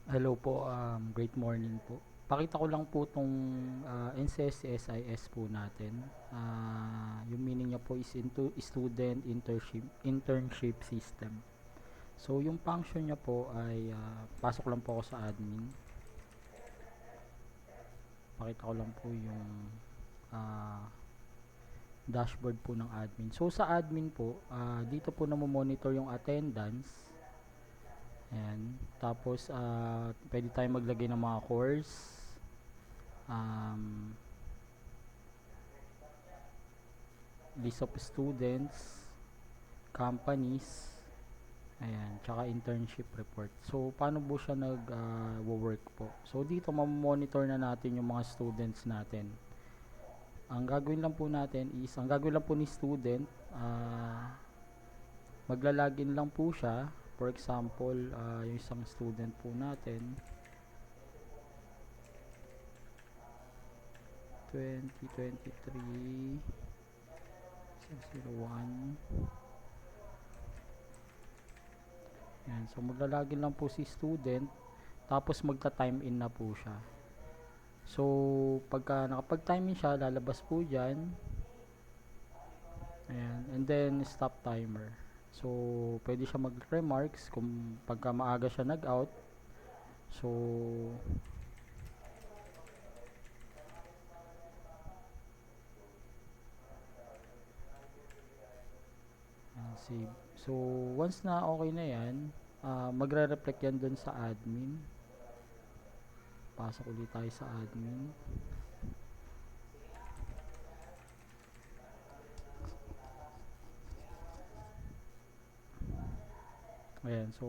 Hello po, great morning po. Pakita ko lang po itong NCSSIS po natin. Yung meaning niya po is into Student Internship System. So, yung function niya po ay pasok lang po ako sa admin. Pakita ko lang po yung ah, dashboard po ng admin. So, sa admin po, dito po monitor yung attendance. Ayan. Tapos, pwede tayo maglagay ng mga course. Um, List of students, companies, ayan, tsaka internship report. So, paano po siya nag-work po? So, dito mamonitor na natin yung mga students natin. Ang gagawin lang po natin is, ang gagawin lang po ni student, magla-login lang po siya. For example, yung isang student po natin, 2023 01. Yan. So, magla-login lang po si student. Tapos, magta-time in na po siya. So, pagka nakapag-time in siya, lalabas po dyan. Ayan. And then, stop timer. So, pwede siya mag-remarks kung pagka maaga siya nag-out. So, save. So, once na okay na yan, magre-reflect yan dun sa admin. Pasok ulit tayo sa admin. Ayan, so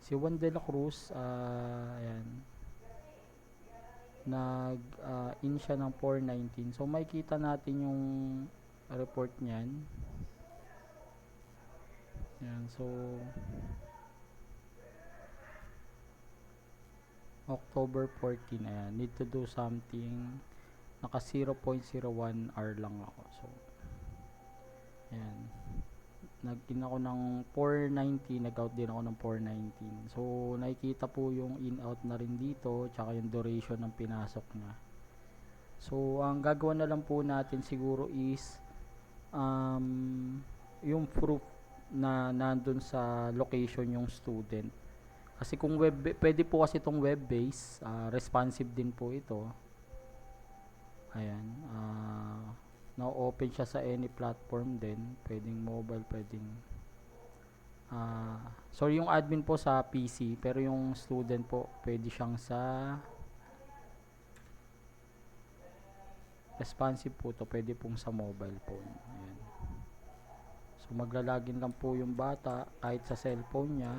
si Juan de la Cruz, ayan, in siya ng 419. So makikita natin yung report niyan. Ayan, so October 14, ayan, need to do something. Naka 0.01 hour lang ako. So ayan, nag-in ako ng 490, nag-out din ako ng 419. So, nakikita po yung in-out na rin dito, tsaka yung duration ng pinasok niya. So, ang gagawa na lang po natin siguro is yung proof na nandun sa location yung student. Kasi kung pwede po kasi itong web-based, responsive din po ito. Ayan, na-open siya sa any platform din, pwedeng mobile, pwedeng sorry, yung admin po sa PC, pero yung student po pwede siyang sa responsive po to, pwede pong sa mobile phone. Ayan. So maglalagin lang po yung bata kahit sa cellphone niya.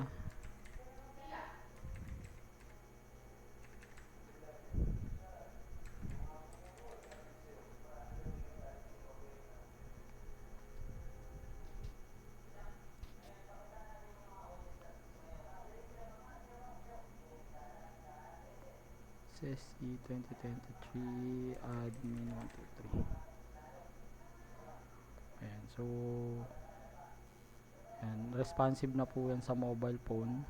SSE 2023 admin 123. Ayan, so ayan, responsive na po yan sa mobile phone.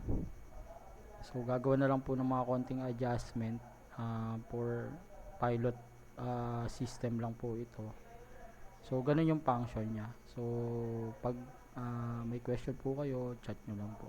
So gagawin na lang po ng mga konting adjustment for pilot system lang po ito. So ganun yung function niya. So pag may question po kayo, chat nyo lang po.